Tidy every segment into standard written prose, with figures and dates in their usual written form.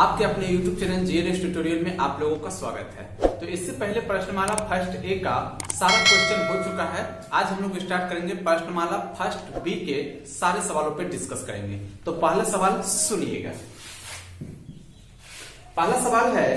आपके अपने YouTube channel GNS tutorial में आप लोगों का स्वागत है। तो इससे पहले प्रश्नमाला फर्स्ट ए का सारा क्वेश्चन हो चुका है। आज हम लोग स्टार्ट करेंगे प्रश्नमाला फर्स्ट बी के सारे सवालों पे डिस्कस करेंगे। तो पहला सवाल सुनिएगा। पहला सवाल है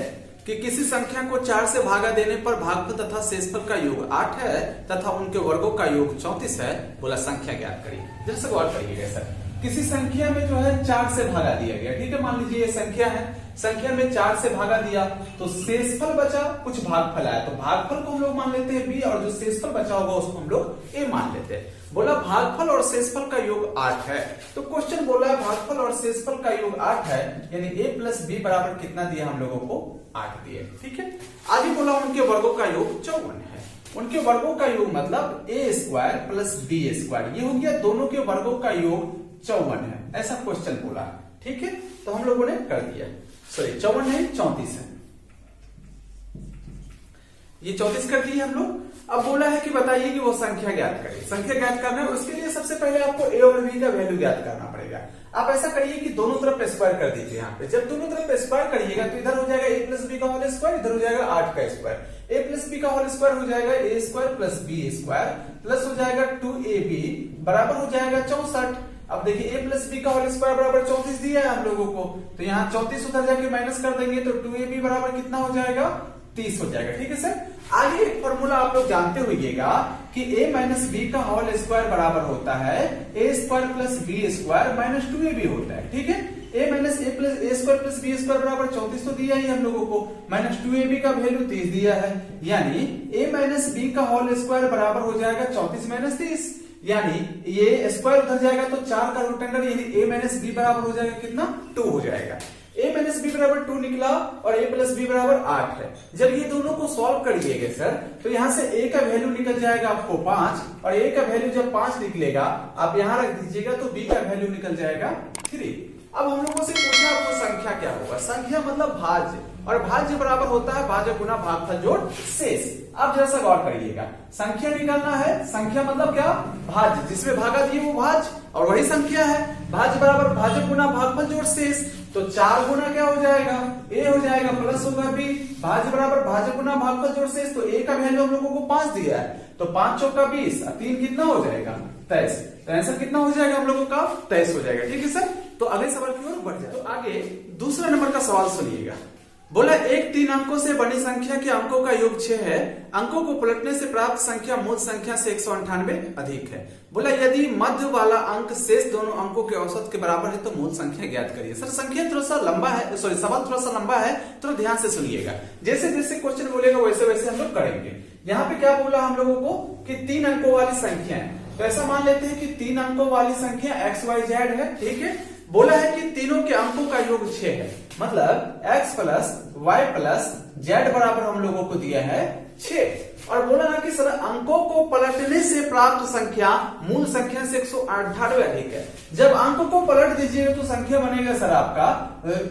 कि किसी संख्या को 4 से भागा देने पर भागफल तथा शेषफल का योग 8 है तथा उनके वर्गों का योग 34 है। बोला संख्या ज्ञात करिए। जरा से गौर करिएगा सर, किसी संख्या में जो है 4 से भागा दिया गया, ठीक है। मान लीजिए ये संख्या है, संख्या में 4 से भागा दिया तो शेषफल बचा, कुछ भागफल आया तो भागफल को हम लोग मान लेते हैं बी और जो शेषफल बचा होगा उसको हम लोग ए मान लेते हैं। बोला भागफल और शेषफल का योग 8 है। तो क्वेश्चन बोला है भागफल और शेषफल का योग 8 है, यानी a प्लस बी बराबर कितना दिया हम लोगों को 8 दिए, ठीक है। आगे बोला उनके वर्गों का योग 54 है। उनके वर्गों का योग मतलब a square plus B square, ये हो गया दोनों के वर्गों का योग 54 है, ऐसा क्वेश्चन बोला, ठीक है। तो हम लोगों ने कर दिया, सॉरी 54 नहीं 34 है, ये 34 कर दिए हम लोग। अब बोला है कि बताइए कि वो संख्या ज्ञात करें। संख्या ज्ञात करना है, उसके लिए सबसे पहले आपको a और b का वैल्यू ज्ञात करना पड़ेगा। आप ऐसा करिए कि दोनों तरफ स्क्वायर कर दीजिए। यहाँ पे जब दोनों तरफ स्क्वायर करिएगा तो इधर हो जाएगा a प्लस बी का होल स्क्वायर, इधर हो जाएगा 8 का स्क्वायर। a प्लस बी का होल स्क्वायर हो जाएगा a square plus B square plus हो जाएगा 2ab बराबर हो जाएगा 64। अब देखिए a प्लस बी का होल स्क्वायर बराबर 34 दिया है हम लोगों को, तो यहाँ 34 उधर जाके माइनस कर देंगे तो 2ab बराबर कितना हो जाएगा 30 हो जाएगा, ठीक है सर। आगे एक फॉर्मूला आप लोग जानते होइएगा कि a माइनस बी का होल स्क्वायर बराबर होता है a square plus B square minus 2ab होता है, ठीक है। a minus a plus a square plus B square बराबर 34 तो दिया ही हम लोगों को, माइनस 2ab का वैल्यू 30 दिया है, यानी a माइनस बी का होल स्क्वायर बराबर हो जाएगा 34 माइनस 30, यानी ये स्क्वायर उधर जाएगा तो 4 का रूट अंडर, यानी a माइनस बी बराबर हो जाएगा कितना 2 हो जाएगा। a माइनस बी बराबर 2 निकला और a प्लस बी बराबर 8 है। जब ये दोनों को सॉल्व करिएगा सर तो यहाँ से a का वैल्यू निकल जाएगा आपको 5 और a का वैल्यू जब 5 निकलेगा आप यहाँ रख दीजिएगा तो b का वैल्यू निकल जाएगा 3। अब हम लोगों से पूछा आपको संख्या क्या होगा। संख्या मतलब भाज्य, और भाज्य बराबर होता है भाज्य गुना भागफल जोड़ शेष। अब जरा सा गौर करिएगा, संख्या निकालना है, संख्या मतलब क्या भाज्य, जिसमें भागा दिए वो भाज्य और वही संख्या है। भाज्य बराबर भाज्य गुना भागफल जोड़ शेष, तो 4 गुना क्या हो जाएगा a हो जाएगा प्लस होगा b, भाज्य बराबर भाज्य गुना भागफल जोड़ शेष, तो a का वैल्यू हम लोगों को 5 दिया है, तो 5 चौका 20 और 3 कितना हो जाएगा 23। तो आंसर कितना हो जाएगा हम लोगों का 23 हो जाएगा, ठीक है सर। तो अगले सवाल की ओर बढ़ जाए। तो आगे दूसरा नंबर का सवाल सुनिएगा। बोला एक 3 अंकों से बनी संख्या के अंकों का योग 6 है, अंकों को पलटने से प्राप्त संख्या मूल संख्या से 198 अधिक है। बोला यदि मध्य वाला अंक शेष दोनों अंकों के औसत के बराबर है तो मूल संख्या ज्ञात करिए। सर संख्या थोड़ा सा लंबा है, सॉरी सवाल थोड़ा सा लंबा है, थोड़ा ध्यान से सुनिएगा। जैसे जैसे क्वेश्चन बोलेगा वैसे वैसे हम लोग करेंगे। यहाँ पे क्या बोला हम लोगों को कि 3 अंकों वाली संख्या है, तो ऐसा मान लेते हैं कि 3 अंकों वाली संख्या XYZ है, ठीक है। बोला है कि तीनों के अंकों का योग 6 है, मतलब x plus y plus z बराबर हम लोगों को दिया है 6। और बोला ना कि सर अंकों को पलटने से प्राप्त संख्या मूल संख्या से 198 अधिक है। जब अंकों को पलट दीजिएगा तो संख्या बनेगा सर आपका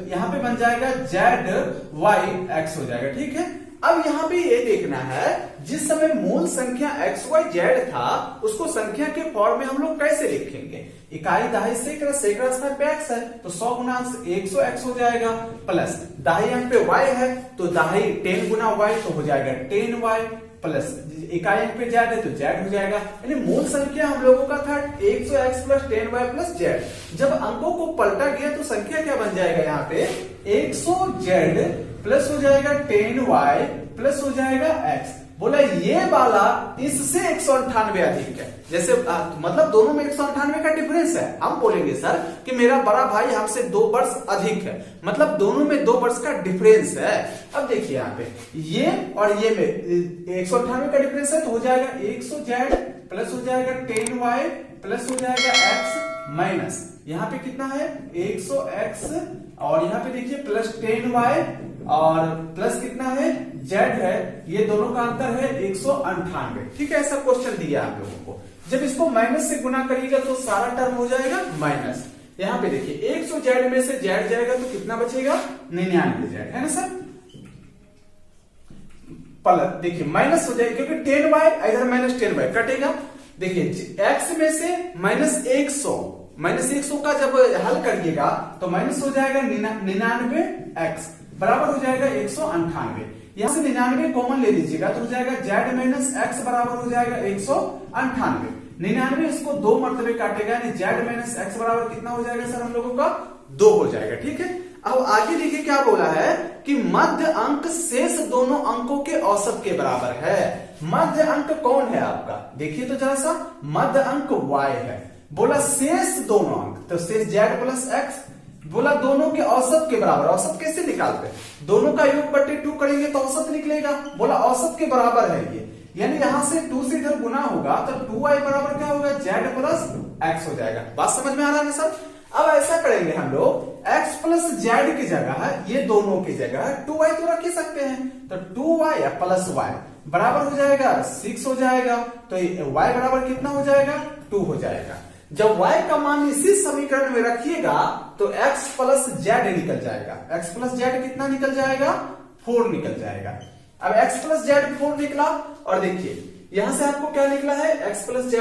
यहाँ पे बन जाएगा ZYX हो जाएगा, ठीक है। अब यहाँ पे ये देखना है जिस समय मूल संख्या XYZ था उसको संख्या के फॉर्म में हम लोग कैसे लिखेंगे। इकाई दहाई सैकड़ा, सैकड़ा स्थान पे x है तो 100 गुना 100x हो जाएगा, प्लस दहाई अंक पे y है तो दहाई 10 गुना y तो हो जाएगा 10y, प्लस इकाई अंक पे z है तो z हो जाएगा। यानी मूल संख्या हम लोगों का था 100x plus 10y plus z। जब अंकों को पलटा गया तो संख्या क्या बन जाएगा यहाँ पे 100z प्लस हो जाएगा 10y प्लस हो जाएगा x। बोला ये वाला इससे 198 अधिक है। जैसे मतलब दोनों में 198 का डिफरेंस है। हम बोलेंगे सर कि मेरा बड़ा भाई हमसे 2 वर्ष अधिक है, मतलब दोनों में 2 वर्ष का डिफरेंस है। अब देखिए यहाँ पे ये और ये में 198 का डिफरेंस है तो हो जाएगा 100z प्लस हो जाएगा 10y प्लस हो जाएगा x माइनस यहाँ पे कितना है 100x और यहाँ पे देखिए प्लस 10y और प्लस कितना है z है, ये दोनों का अंतर है 198, ठीक है। ऐसा क्वेश्चन दिया आप लोगों को। जब इसको माइनस से गुना करिएगा तो सारा टर्म हो जाएगा माइनस। यहाँ पे देखिए 100z में से z जाएगा तो कितना बचेगा 99z, है ना सर। पलट देखिए माइनस हो जाएगा क्योंकि 10y इधर माइनस 10y कटेगा। देखिए x में से माइनस 100 -100 का जब हल करिएगा तो माइनस हो जाएगा 99x बराबर हो जाएगा 198। यहां से 99 कॉमन ले लीजिएगा तो हो जाएगा z - x बराबर हो जाएगा 198। 99 इसको 2 मरतबे काटेगा यानी z - x बराबर कितना हो जाएगा सर हम लोगों का 2 हो जाएगा। ठीक है, अब आगे देखिए क्या बोला है कि मध्य अंक शेष दोनों अंकों के औसत के बराबर है। मध्य अंक कौन है आपका, देखिए तो जरा सा, मध्य अंक y है। बोला शेष दोनों अंक, तो शेष z प्लस x, बोला दोनों के औसत के बराबर। औसत कैसे निकालते हैं, दोनों का योग बटे 2 करेंगे तो औसत निकलेगा। बोला औसत के बराबर है ये, यानी यहां से 2 से इधर गुना होगा तो 2y बराबर क्या होगा z प्लस x हो जाएगा। बात समझ में आ रहा है सर। अब ऐसा करेंगे हम लोग, x प्लस z की जगह है, ये दोनों की जगह 2y तो रख ही सकते हैं, तो 2y प्लस y बराबर हो जाएगा 6 हो जाएगा। तो y बराबर कितना हो जाएगा 2 हो जाएगा। जब y का मान इसी समीकरण में रखिएगा तो x प्लस z निकल जाएगा। x प्लस z कितना निकल जाएगा 4 निकल जाएगा। अब x प्लस z 4 निकला और देखिए यहां से आपको क्या निकला है, x प्लस z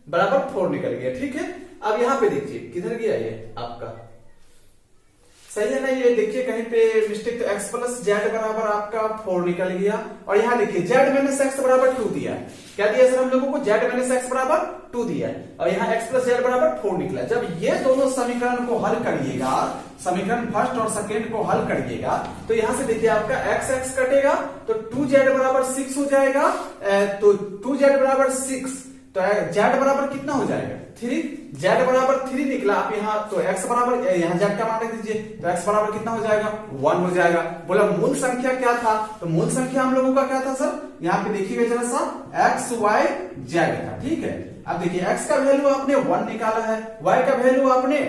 बराबर 4 निकल गया। ठीक है, अब यहां पे देखिए किधर गया ये आपका, सही है ना, ये देखिए कहीं पे मिस्टेक, तो x प्लस z बराबर आपका 4 निकल गया। और यहां देखिए z माइनस x बराबर 2 दिया है। क्या दिया सर हम लोगों को, z माइनस x बराबर 2 दिया है और यहाँ x प्लस z बराबर 4 निकला। जब ये दोनों समीकरण को हल करिएगा, समीकरण फर्स्ट और सेकेंड को हल करिएगा तो यहां से देखिए आपका x कटेगा तो 2z बराबर 6 हो जाएगा। तो 2z बराबर 6, तो z बराबर कितना हो जाएगा 3, z बराबर 3 निकला। आप यहाँ तो x बराबर, यहाँ z का मान रख दीजिए तो x बराबर कितना हो जाएगा 1 हो जाएगा। बोला मूल संख्या क्या था, तो मूल संख्या हम लोगों का क्या था सर, यहाँ पे देखिएगा जरा सा, x y z था। ठीक है, अब देखिए x का वैल्यू आपने 1 निकाला है, y का वैल्यू आपने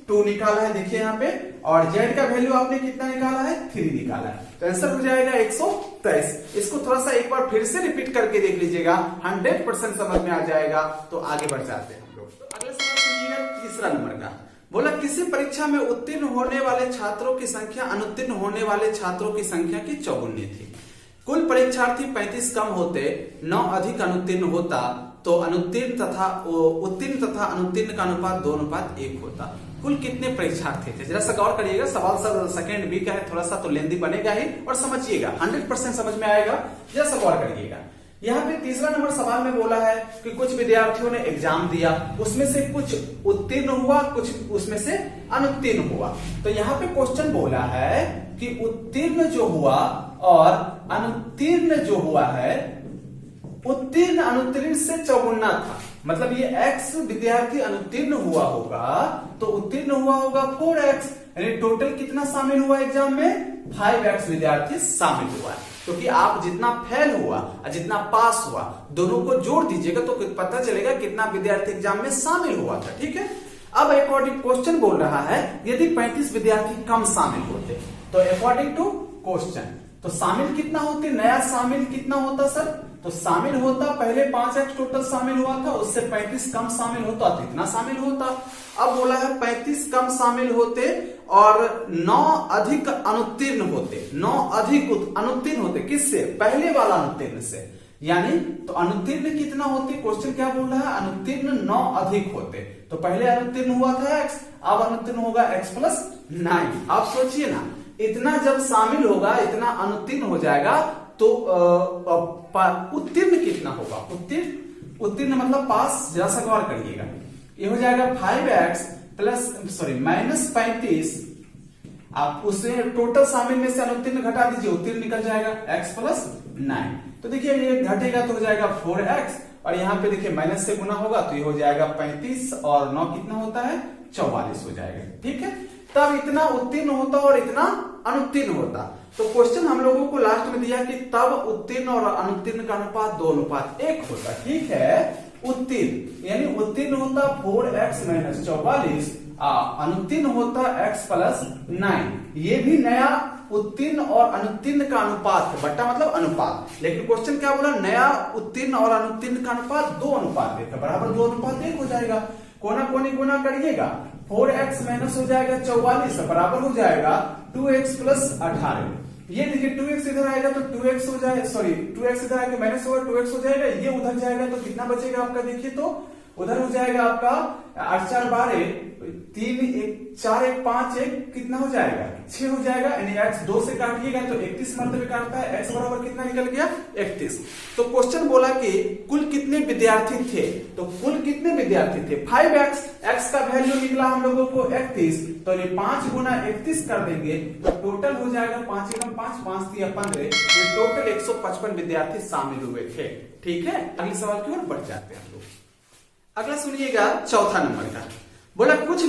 2 निकाला है, देखिए यहाँ पे, और z का वैल्यू आपने कितना निकाला है 3 निकाला है। तो आंसर हो जाएगा 123। इसको थोड़ा सा एक बार फिर से रिपीट करके देख लीजिएगा, 100% समझ में आ जाएगा। तो आगे बढ़ जाते हैं हम लोग। तो अगले सवाल सुनिएगा, तीसरा नंबर का। बोला किसी परीक्षा में उत्तीर्ण होने वाले छात्रों की संख्या अनुत्तीर्ण होने वाले छात्रों की संख्या की 54 थी। कुल परीक्षार्थी 35 कम होते, 9 अधिक अनुत्तीर्ण होता तो अनुत्तीर्ण तथा उत्तीर्ण तथा अनुत्तीर्ण का अनुपात 2:1 होता। कुल कितने परीक्षार्थी थे, जरा सा गौर करिएगा। सवाल सर सेकंड बी का है, थोड़ा सा तो लेंदी बनेगा ही, और समझिएगा 100% समझ में आएगा, जरा सा गौर करिएगा। यहाँ पे तीसरा नंबर सवाल में बोला है कि कुछ विद्यार्थियों ने एग्जाम दिया, उसमें से कुछ उत्तीर्ण हुआ, कुछ उसमें से अनुत्तीर्ण हुआ। तो यहाँ पे क्वेश्चन बोला है कि उत्तीर्ण जो हुआ और अनुत्तीर्ण जो हुआ है, उत्तीर्ण अनुत्तीर्ण से चौगुना था, मतलब ये x विद्यार्थी अनुत्तीर्ण हुआ होगा तो उत्तीर्ण हुआ होगा 4x, यानी टोटल कितना शामिल हुआ एग्जाम में 5x विद्यार्थी शामिल हुआ है। क्योंकि आप जितना फेल हुआ और जितना पास हुआ दोनों को जोड़ दीजिएगा तो पता चलेगा कितना विद्यार्थी एग्जाम में शामिल हुआ था। ठीक है, अब अकॉर्डिंग क्वेश्चन बोल रहा है यदि 35 विद्यार्थी कम शामिल होते तो अकॉर्डिंग टू क्वेश्चन तो शामिल कितना होते, नया शामिल कितना होता सर, तो शामिल होता पहले 5x टोटल शामिल हुआ था, उससे 35 कम शामिल होता तो इतना शामिल होता। अब बोला है 35 कम शामिल होते और 9 अधिक अनुत्तीर्ण होते, 9 अधिक अनुत्तीर्ण होते, किससे, पहले वाला अनुत्तीर्ण से, यानी तो अनुत्तीर्ण कितना होते, क्वेश्चन क्या बोल रहा है, अनुत्तीर्ण 9 अधिक होते। तो पहले अनुत्तीर्ण हुआ था x, अब अनुत्तीर्ण होगा x प्लस 9। आप सोचिए ना, इतना जब शामिल होगा इतना अनुत्तीर्ण हो जाएगा तो उत्तीर्ण कितना होगा, उत्तीर्ण मतलब पास, जरा सा गौर करिएगा। ये हो जाएगा 5x प्लस माइनस 35, आप उसे टोटल शामिल में से अनुत्तीर्ण घटा दीजिए, उत्तीर्ण निकल जाएगा x प्लस 9। तो देखिए ये घटेगा तो हो जाएगा 4x, और यहाँ पे देखिए माइनस से गुना होगा तो ये हो जाएगा 35 और 9 कितना होता है 44 हो जाएगा। ठीक है, तब इतना उत्तीर्ण होता और इतना अनुत्तीर्ण होता। तो क्वेश्चन हम लोगों को लास्ट में दिया कि तब उत्तीर्ण और अनुत्तीर्ण का अनुपात 2:1 होता। ठीक है, उत्तीर्ण यानी उत्तीर्ण होता 4x माइनस 44, अनुत्तीर्ण होता x प्लस 9। ये भी नया उत्तीर्ण और अनुत्तीर्ण का अनुपात है, बट्टा मतलब अनुपात। लेकिन क्वेश्चन क्या बोला, नया उत्तीर्ण और अनुत्तीर्ण का अनुपात 2:1 बराबर 2:1 हो जाएगा। कोना कोनी गुना करिएगा, 4x माइनस हो जाएगा 44 बराबर हो जाएगा 2x प्लस 18। ये देखिए 2x इधर आएगा तो 2x हो जाएगा, 2x इधर आएगा माइनस होगा 2x हो जाएगा, ये उधर जाएगा तो कितना बचेगा आपका, देखिए तो उधर हो जाएगा आपका 8 4 12, 3 1 4 1 5 1 कितना हो जाएगा 6 हो जाएगा, यानी x 2 से काटिएगा तो 31 मरतबे काटता है, x बराबर कितना निकल गया 31। तो क्वेश्चन बोला कि कुल कितने विद्यार्थी थे, तो कुल कितने विद्यार्थी थे 5x, x का वैल्यू निकला हम लोगों को 31, तो ये 5 गुना 31 कर देंगे तो टोटल हो जाएगा 5 एकम 5 5 3 15, ये टोटल 155 विद्यार्थी शामिल हुए थे। ठीक है, अगले सवाल की ओर बढ़ जाते हैं हम लोग। अगला सुनिएगा चौथा नंबर का, बोला कुछ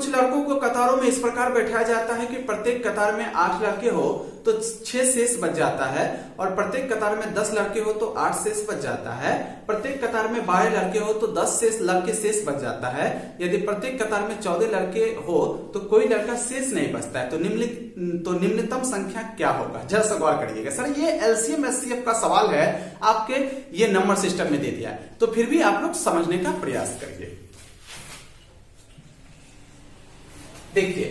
लड़कों को कतारों में इस प्रकार बैठाया जाता है कि प्रत्येक कतार में 8 लड़के हो तो 6 शेष बच जाता है, और प्रत्येक कतार में 10 लड़के हो तो 8 शेष बच जाता है, प्रत्येक कतार में 12 लड़के हो तो 10 लड़के शेष बच जाता है, यदि प्रत्येक कतार में 14 लड़के हो तो कोई लड़का शेष नहीं बचता है, तो निम्नतम संख्या क्या होगा। जरा सा गौर करिएगा सर, ये एलसीएम एचसीएफ का सवाल है, आपके ये नंबर सिस्टम में दे दिया है, तो फिर भी आप लोग समझने का प्रयास करिए। देखिए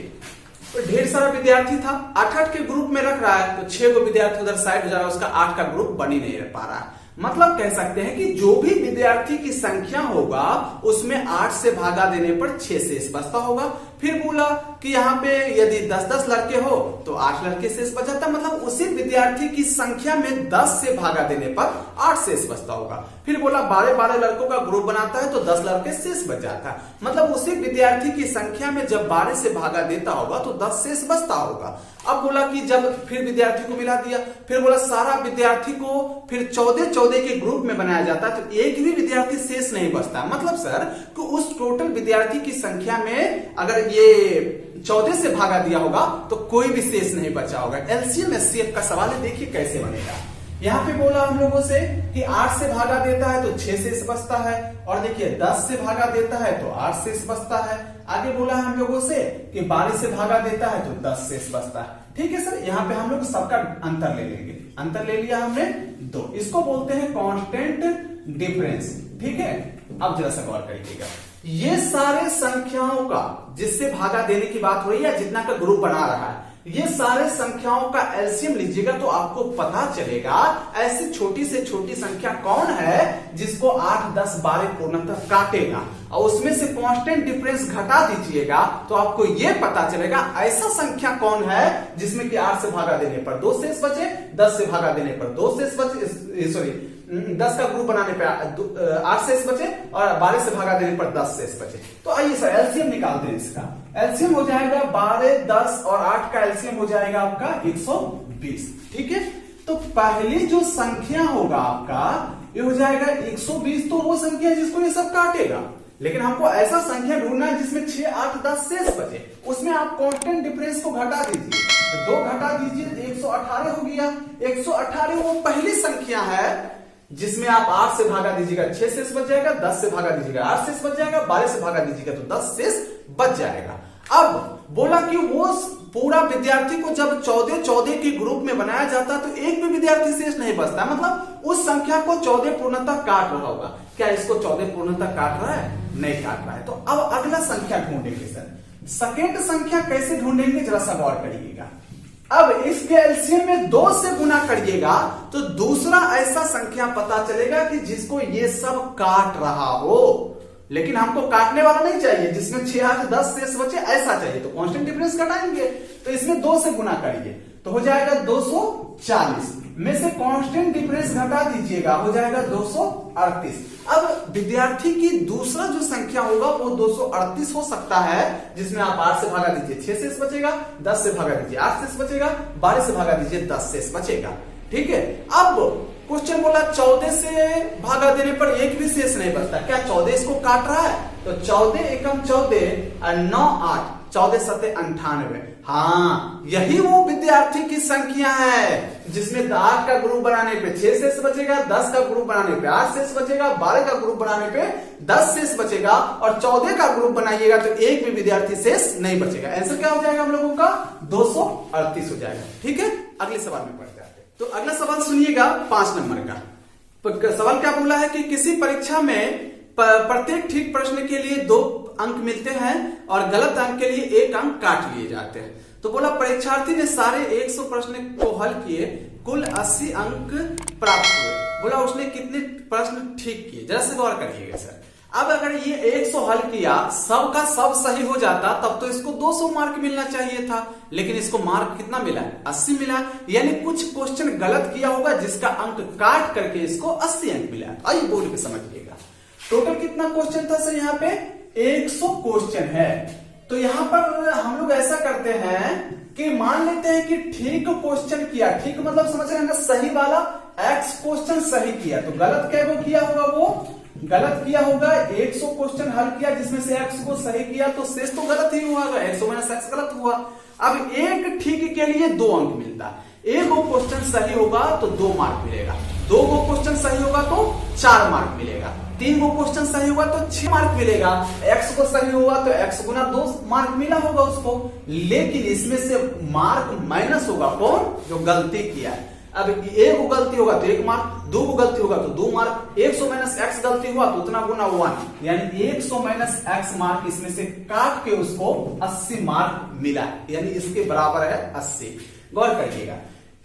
तो ढेर सारा विद्यार्थी था, 8 के ग्रुप में रख रहा है, तो 6 को विद्यार्थी उधर साइड हो जा रहा है, उसका 8 का ग्रुप बन ही नहीं पा रहा है। मतलब कह सकते हैं कि जो भी विद्यार्थी की संख्या होगा उसमें 8 से भागा देने पर 6 शेष बचता होगा। फिर बोला कि यहाँ पे यदि 10-10 लड़के हो तो 8 लड़के शेष बच जाता, मतलब उसी विद्यार्थी की संख्या में 10 से भागा देने पर 8 शेष बचता होगा। फिर बोला 12-12 लड़कों का ग्रुप बनाता है तो 10 लड़के शेष बच जाता है, मतलब उसी विद्यार्थी की संख्या में जब 12 से भागा देता होगा तो 10 शेष बचता होगा। अब बोला कि जब फिर विद्यार्थी को मिला दिया, फिर बोला सारा विद्यार्थी को फिर 14-14 के ग्रुप में बनाया जाता है तो एक भी विद्यार्थी शेष नहीं बचता, मतलब सर कि उस टोटल विद्यार्थी की संख्या में अगर ये 14 से भागा दिया होगा तो कोई भी शेष नहीं बचा होगा। एलसीएम एचसीएफ का सवाल है, देखिए कैसे बनेगा। यहाँ पे बोला हम लोगों से कि 8 से भागा देता है तो 6 शेष बचता है, और देखिए 10 से भागा देता है तो 8 शेष बचता है। आगे बोला हम लोगों से कि 12 से भागा देता है तो 10 शेष बचता है। ठीक है सर, यहाँ पे हम लोग सबका अंतर ले लेंगे, अंतर ले लिया हमने 2, इसको बोलते हैं कांस्टेंट डिफरेंस। ठीक है, अब जरा सा गौर करिएगा, ये सारे संख्याओं का जिससे भागा देने की बात हो रही है, जितना का ग्रुप बना रहा है, ये सारे संख्याओं का एलसीएम लीजिएगा तो आपको पता चलेगा ऐसी छोटी से छोटी संख्या कौन है जिसको 8, 10, 12 पूर्णतः काटेगा, और उसमें से कांस्टेंट डिफरेंस घटा दीजिएगा तो आपको ये पता चलेगा ऐसा संख्या कौन है जिसमें कि 8 से भागा देने पर 2 शेष बचे, 10 से भागा देने पर 2 शेष बचे, सॉरी 10 का ग्रुप बनाने पे 8 शेष बचे, और 12 से भागा देने पर 10 शेष बचे। तो आइए सर एलसीएम निकालते हैं। इसका एलसीएम हो जाएगा 12, 10 और 8 का एलसीएम हो जाएगा आपका 120। ठीक है, तो पहली जो संख्या होगा आपका ये हो जाएगा 120, तो वो संख्या जिसको ये सब काटेगा, लेकिन हमको ऐसा संख्या ढूंढना है जिसमें 6, 8, 10 शेष बचे, उसमें आप कांस्टेंट डिफरेंस को घटा दीजिए, तो 2 घटा दीजिए 118 हो गया। 118 वो पहली संख्या है जिसमें आप 8 से भागा दीजिएगा 6 शेष बच जाएगा, 10 से भागा दीजिएगा 8 शेष बच जाएगा, 12 से भागा दीजिएगा तो 10 शेष बच जाएगा। अब बोला कि वो पूरा विद्यार्थी को जब 14-14 के ग्रुप में बनाया जाता है तो एक भी विद्यार्थी शेष नहीं बचता, मतलब उस संख्या को 14 पूर्णतः काट रहा होगा। क्या इसको 14 पूर्णतः काट रहा है? नहीं काट रहा है। तो अब अगला संख्या ढूंढेंगे सर, सेकेंड संख्या कैसे ढूंढेंगे जरा सा गौर करिएगा। अब इसके एलसीएम में 2 से गुना करिएगा तो दूसरा ऐसा संख्या पता चलेगा कि जिसको ये सब काट रहा हो, लेकिन हमको काटने वाला नहीं चाहिए जिसमें 6, 8, 10 शेष बचे, ऐसा चाहिए, तो कांस्टेंट डिफरेंस घटाएंगे, तो इसमें 2 से गुना करिए तो हो जाएगा 240 में से कांस्टेंट डिफरेंस घटा दीजिएगा हो जाएगा 238। अब विद्यार्थी की दूसरा जो संख्या होगा वो 238 हो सकता है, जिसमें आप 8 से भागा दीजिए 6 शेष बचेगा, 10 से भागा दीजिए 8 शेष बचेगा, 12 से भागा दीजिए 10 शेष बचेगा। ठीक है, अब क्वेश्चन बोला 14 से भागा देने पर एक भी शेष नहीं बचता, क्या 14 इसको काट रहा है? तो 14 एकम 14 और 9 8, 14 7 98। हाँ, यही वो विद्यार्थी की संख्या है जिसमें 8 का ग्रुप बनाने पे 6 शेष बचेगा, 10 का ग्रुप बनाने पे 8 शेष बचेगा, 12 का ग्रुप बनाने पे 10 शेष बचेगा, और 14 का ग्रुप बनाइएगा तो एक भी विद्यार्थी शेष नहीं बचेगा। आंसर क्या हो जाएगा हम लोगों का? 238 हो जाएगा। ठीक है, अगले सवाल में बढ़ते हैं। तो अगला सवाल सुनिएगा 5 नंबर का। सवाल क्या बोला है कि किसी परीक्षा में प्रत्येक ठीक प्रश्न के लिए 2 अंक मिलते हैं और गलत अंक के लिए 1 अंक काट लिए जाते हैं। तो बोला परीक्षार्थी ने सारे 100 प्रश्न को हल किए, कुल 80 अंक प्राप्त हुए। बोला उसने कितने प्रश्न ठीक किए, जरा से गौर करिएगा सर। अब अगर ये 100 हल किया, सब का सब सही हो जाता, तब तो इसको 200 मार्क मिलना चाहिए था, लेकिन इसको मार्क कितना मिला, 80 मिला। यानी कुछ क्वेश्चन गलत किया होगा जिसका अंक काट करके इसको 80 अंक मिला। आइए बोल के समझिएगा, टोटल कितना क्वेश्चन था सर, यहाँ पे 100 क्वेश्चन है। तो यहाँ पर हम लोग ऐसा करते हैं कि मान लेते हैं कि ठीक क्वेश्चन किया, ठीक मतलब समझ रहे हैं ना, सही वाला x क्वेश्चन सही किया, तो गलत क्या वो किया होगा, वो गलत किया होगा। 100 क्वेश्चन हल किया जिसमें से x को सही किया, तो शेष तो गलत ही हुआ, 100 माइनस x गलत हुआ। अब एक ठीक के लिए 2 अंक मिलता, एक वो क्वेश्चन सही होगा तो 2 मार्क मिलेगा, 2 वो क्वेश्चन सही होगा तो 4 मार्क मिलेगा, 3 वो क्वेश्चन सही होगा तो 6 मार्क मिलेगा, x को सही होगा तो x गुना 2 मार्क मिला होगा उसको। लेकिन इसमें से मार्क माइनस होगा कौन, जो गलती किया है। अब एक को गलती होगा तो 1 मार्क, 2 को गलती होगा तो 2 मार्क, 100 माइनस x गलती हुआ तो उतना गुना 1, यानी 100 माइनस x मार्क इसमें से काट के उसको 80 मार्क मिला, यानी इसके बराबर है 80। गौर करिएगा,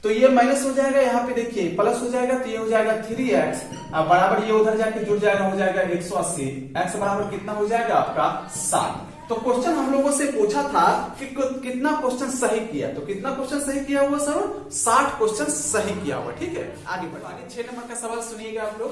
तो ये माइनस हो जाएगा, यहाँ पे देखिए प्लस हो जाएगा, तो ये हो जाएगा 3x बराबर, ये उधर जाके जुड़ जाएगा, हो जाएगा 180, x बराबर कितना हो जाएगा आपका 60। तो क्वेश्चन हम लोगों से पूछा था कि कितना क्वेश्चन सही किया, तो कितना क्वेश्चन सही किया हुआ सर, 60 क्वेश्चन सही किया हुआ। ठीक है, आगे बढ़िए। 6 नंबर का सवाल सुनिएगा आप लोग।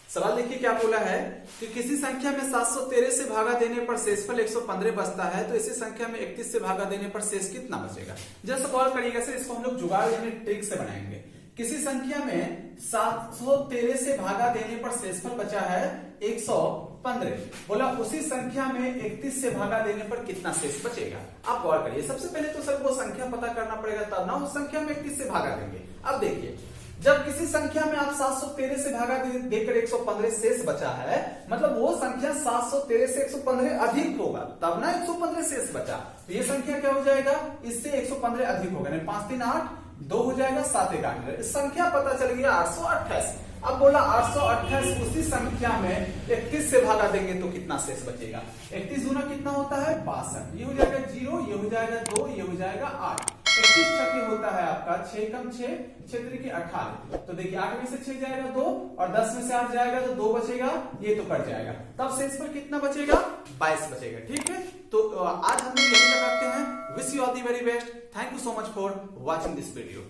सवाल देखिए क्या बोला है कि किसी संख्या में 713 से भागा देने पर शेषफल 115 बचता है, तो इसी संख्या में 31 से भागा देने पर शेष कितना बचेगा। जैसे गौर करिएगा सर, इसको हम लोग जुगाड़ यानी ट्रिक से बनाएंगे। किसी संख्या में 713 से भागा देने पर शेषफल बचा है 115, बोला उसी संख्या में 31 से भागा देने पर कितना शेष बचेगा। आप गौर करिए, सबसे पहले तो सर वो संख्या पता करना पड़ेगा, तब ना उस संख्या में 31 से भागा देंगे। अब देखिए, जब किसी संख्या में आप 713 से भागा देकर 115 शेष बचा है, मतलब वो संख्या 713 से 115 अधिक होगा, तब ना 115 शेष बचा। तो ये संख्या क्या हो जाएगा, इससे 115 अधिक होगा, 5 3 8 2 हो जाएगा, 7 1 8, इस संख्या पता चल गया 828। अब बोला 828 उसी संख्या में 31 से भागा देंगे तो कितना शेष बचेगा। 31 गुना कितना होता है 62, ये हो जाएगा 0, ये हो जाएगा 2, ये हो जाएगा 8, 31 छके होता है आपका 6 कम 6 6 3 18। तो देखिए 8 में से 6 जाएगा 2 और 10 में से 8 जाएगा तो 2 बचेगा, ये तो कट जाएगा, तब शेष पर कितना बचेगा 22 बचेगा। ठीक है, तो आज हम लोग यही लगाते हैं। Wish you all the very best, thank you so much for watching this video.